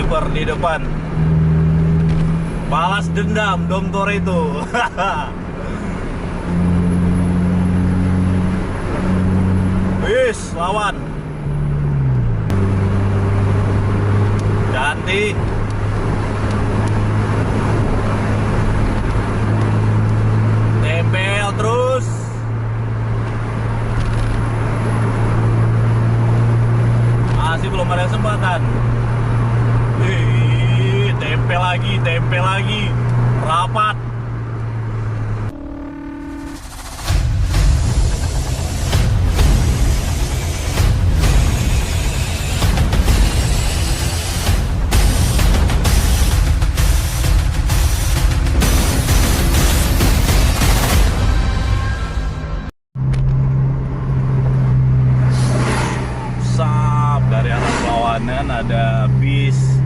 Sleeper di depan. Balas dendam Dom Toretto. Wis, lawan. Ganti. Tempel terus. Masih belum ada kesempatan. Tempel lagi. Rapat. Dari arah berlawanan ada bis.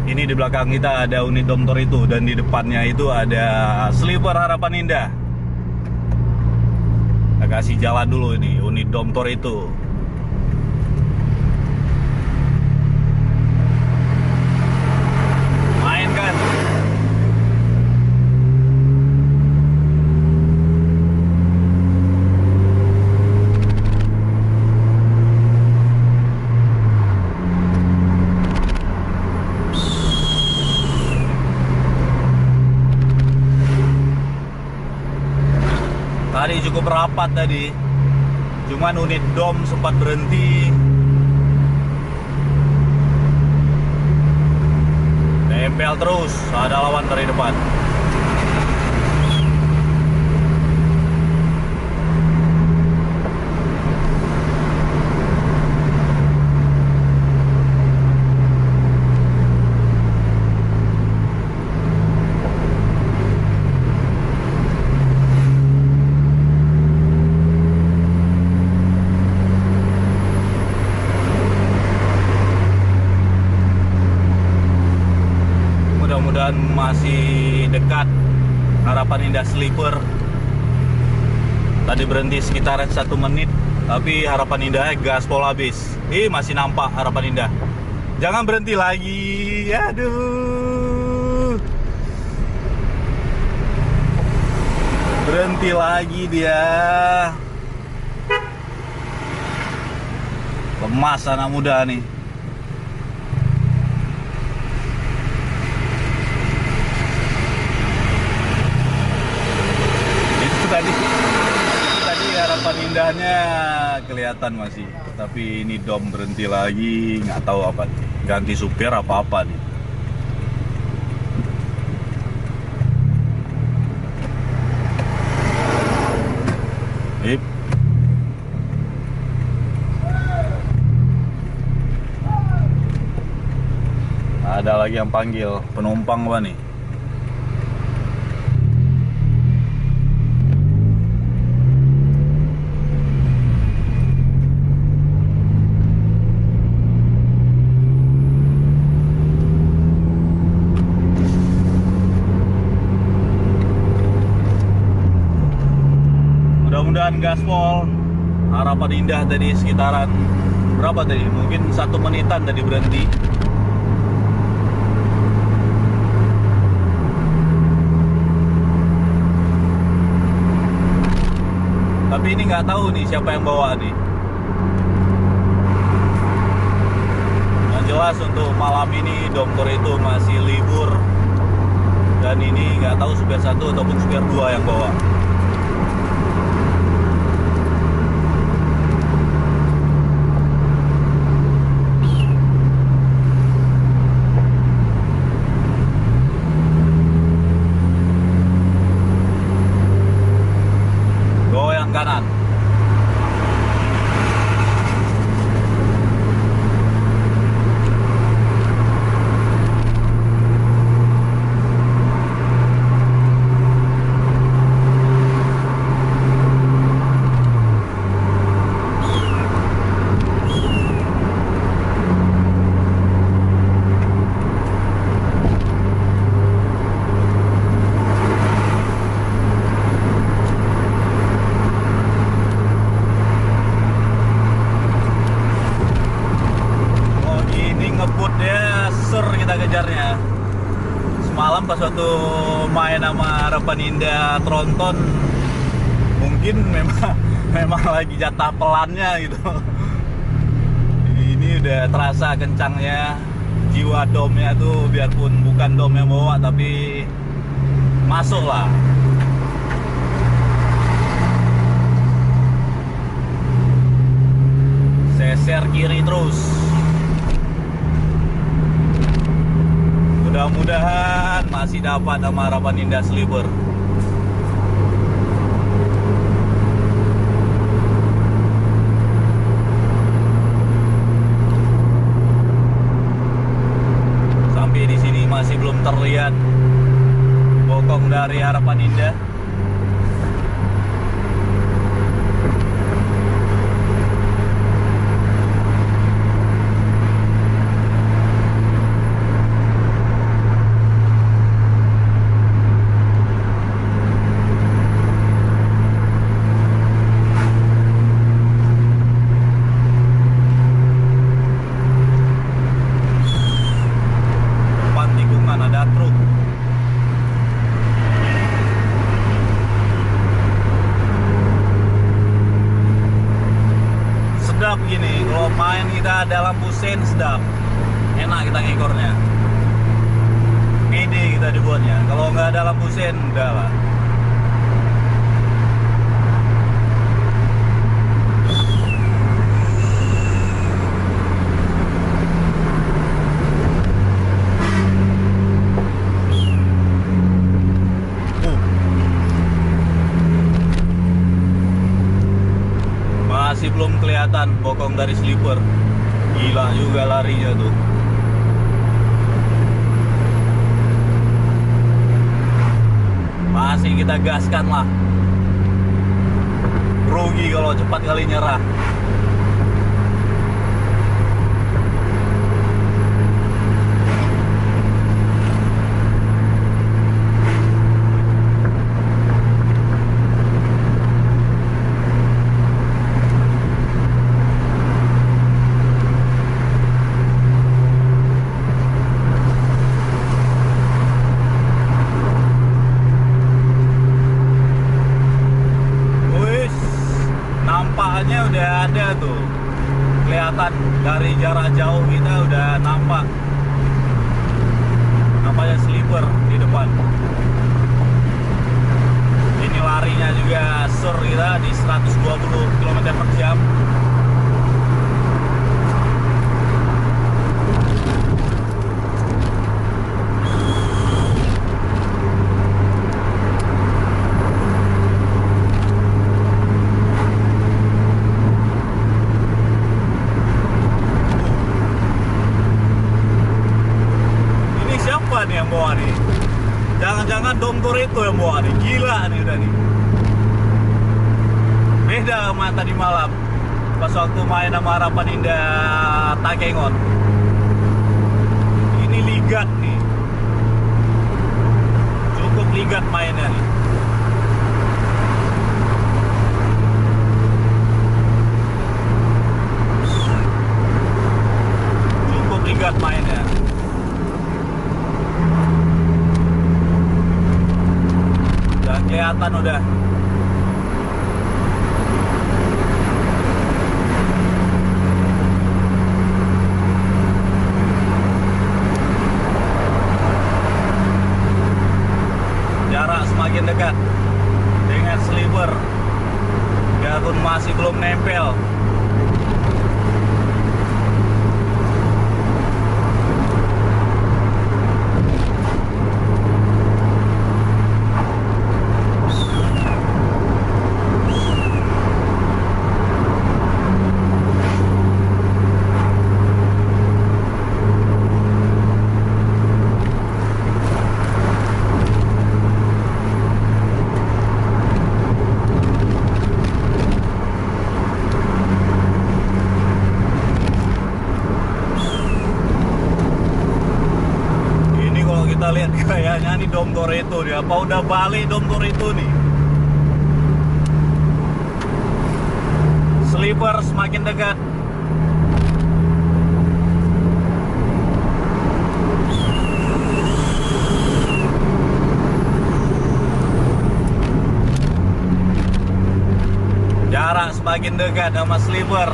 Ini di belakang kita ada unit Dom Toretto dan di depannya itu ada Sleeper Harapan Indah. Kita kasih jalan dulu ini unit Dom Toretto. Mainkan. Tadi cukup rapat tadi, cuman unit Dom sempat berhenti. Tempel terus, ada lawan dari depan. Mudah-mudahan masih dekat Harapan Indah Sleeper. Tadi berhenti sekitar 1 menit, tapi Harapan Indah gaspol habis. Masih nampak Harapan Indah. Jangan berhenti lagi. Aduh. Berhenti lagi dia. Lemas anak muda nih. Tadi Harapan Indahnya kelihatan masih, tapi ini Dom berhenti lagi, nggak tahu apa, ganti supir apa nih. Ada lagi yang panggil penumpang apa nih? Mudah-mudahan gaspol Harapan Indah tadi sekitaran berapa tadi? Mungkin 1 menitan tadi berhenti. Tapi ini nggak tahu nih siapa yang bawa nih. Yang jelas untuk malam ini Dom Toretto masih libur. Dan ini nggak tahu supir 1 ataupun supir 2 yang bawa. Kanan. sur kita kejarnya. Semalam pas waktu main sama Harapan Indah Tronton, mungkin memang lagi jatah pelannya gitu. Ini udah terasa kencangnya, jiwa domnya tuh, biarpun bukan dom yang bawa tapi masuk lah. Seser kiri terus. Mudah-mudahan masih dapat sama Harapan Indah Sleeper. Sampai di sini masih belum terlihat bokong dari Harapan Indah. Sedap gini, kalau main kita ada lampu sen sedap, enak kita ngekornya, pede kita dibuatnya. Kalau nggak ada lampu sen, udah lah. Masih belum kelihatan bokong dari Sleeper. Gila juga larinya tuh. Masih kita gaskan lah. Rugi kalau cepat kali nyerah. Nampaknya udah ada tuh, kelihatan dari jarak jauh kita udah nampak nampaknya Sleeper di depan. Ini larinya juga sur kita di 120 km/jam. Nih yang bawa nih, jangan-jangan Dom Toretto yang bawa nih, gila nih udah nih, beda sama tadi malam pas waktu main sama Harapan Indah Takengon. Ini ligat nih, cukup ligat mainnya nih. Cukup ligat mainnya. Kelihatan udah. Jarak semakin dekat dengan Sleeper, biarpun masih belum nempel. Kita lihat kayaknya nih Dom Toretto nih, apa udah balik Dom Toretto nih. Sleeper semakin dekat. semakin dekat sama sleeper.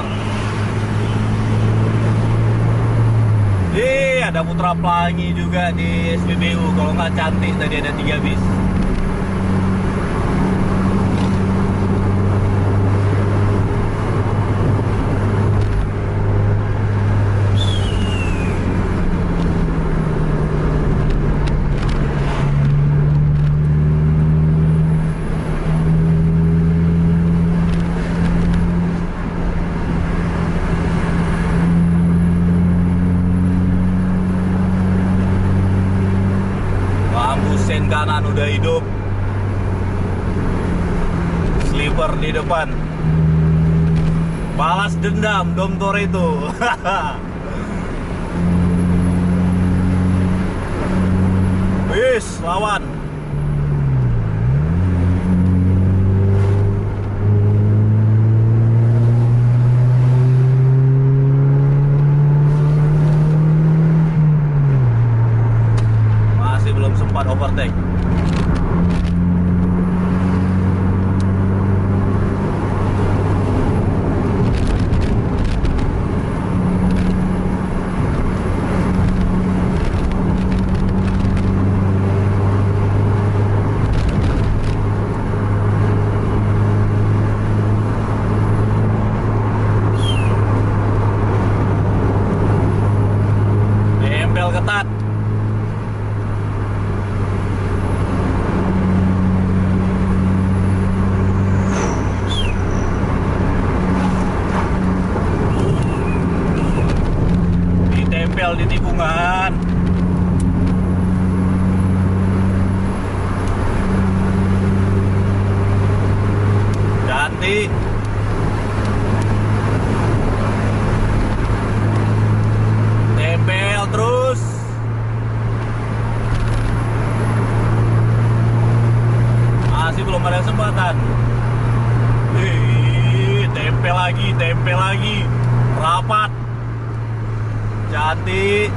Ada Putra Pelangi juga di SPBU. Kalau nggak Cantik tadi ada 3 bis. Sen kanan udah hidup, sleeper di depan, balas dendam Dom Toretto. Wis lawan. Belum sempat overtake. Nempel ketat. Di tikungan. Ganti. Tempel terus. Masih belum ada kesempatan. Tempel lagi. Rapat. Cantik.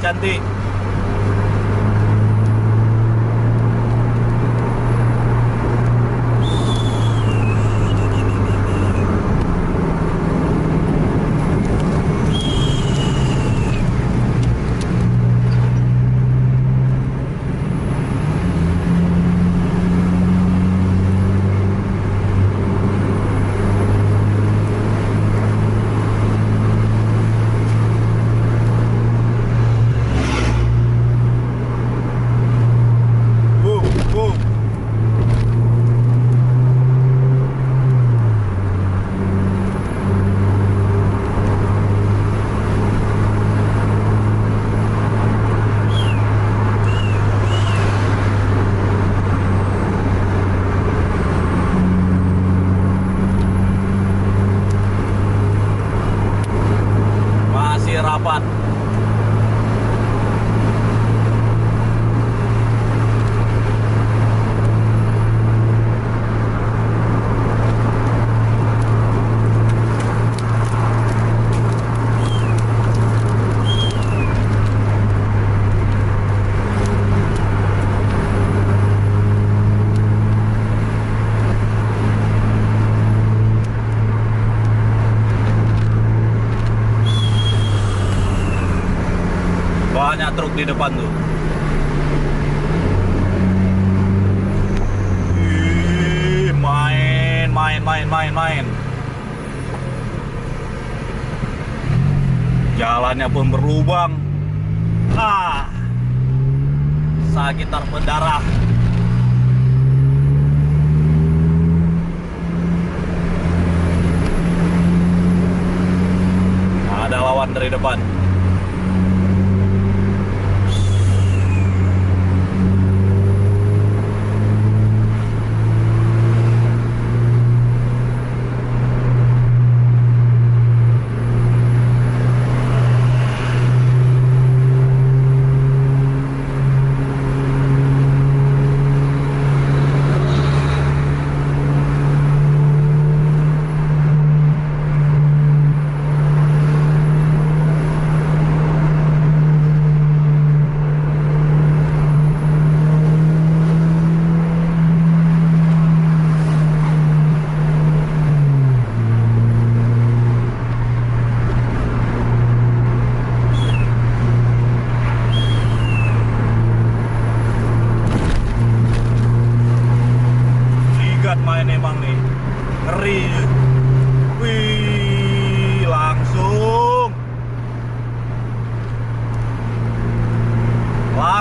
Rapat. Banyak truk di depan tuh. Main. Jalannya pun berlubang. Sekitar berdarah. Ada lawan dari depan.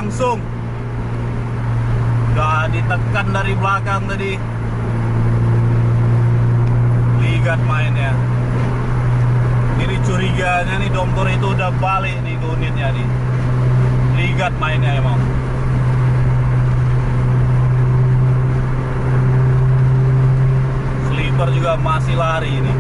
langsung. Udah ditekan dari belakang tadi. Ligat mainnya. Ini curiganya nih Domtor itu udah balik nih ke unitnya nih. Ligat mainnya emang. Sleeper juga masih lari ini.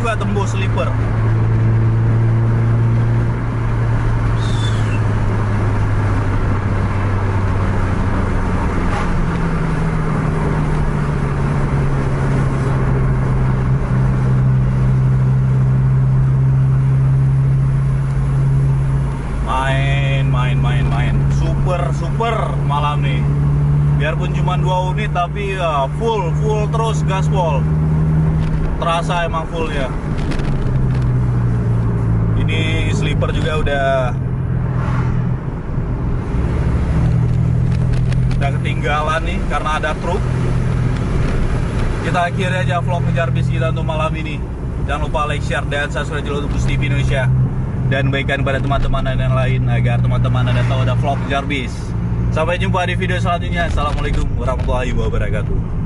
Juga tembus sleeper. Main super malam nih. Biarpun cuma 2 unit tapi ya full terus gaspol. Terasa emang full ya. Ini sleeper juga udah ketinggalan nih karena ada truk. Kita akhiri aja vlog ngejar bis kita untuk malam ini. Jangan lupa like, share, dan subscribe channel Bus TV Indonesia. Dan bagikan kepada teman-teman yang lain agar teman-teman ada tahu ada vlog ngejar bis. Sampai jumpa di video selanjutnya. Assalamualaikum warahmatullahi wabarakatuh.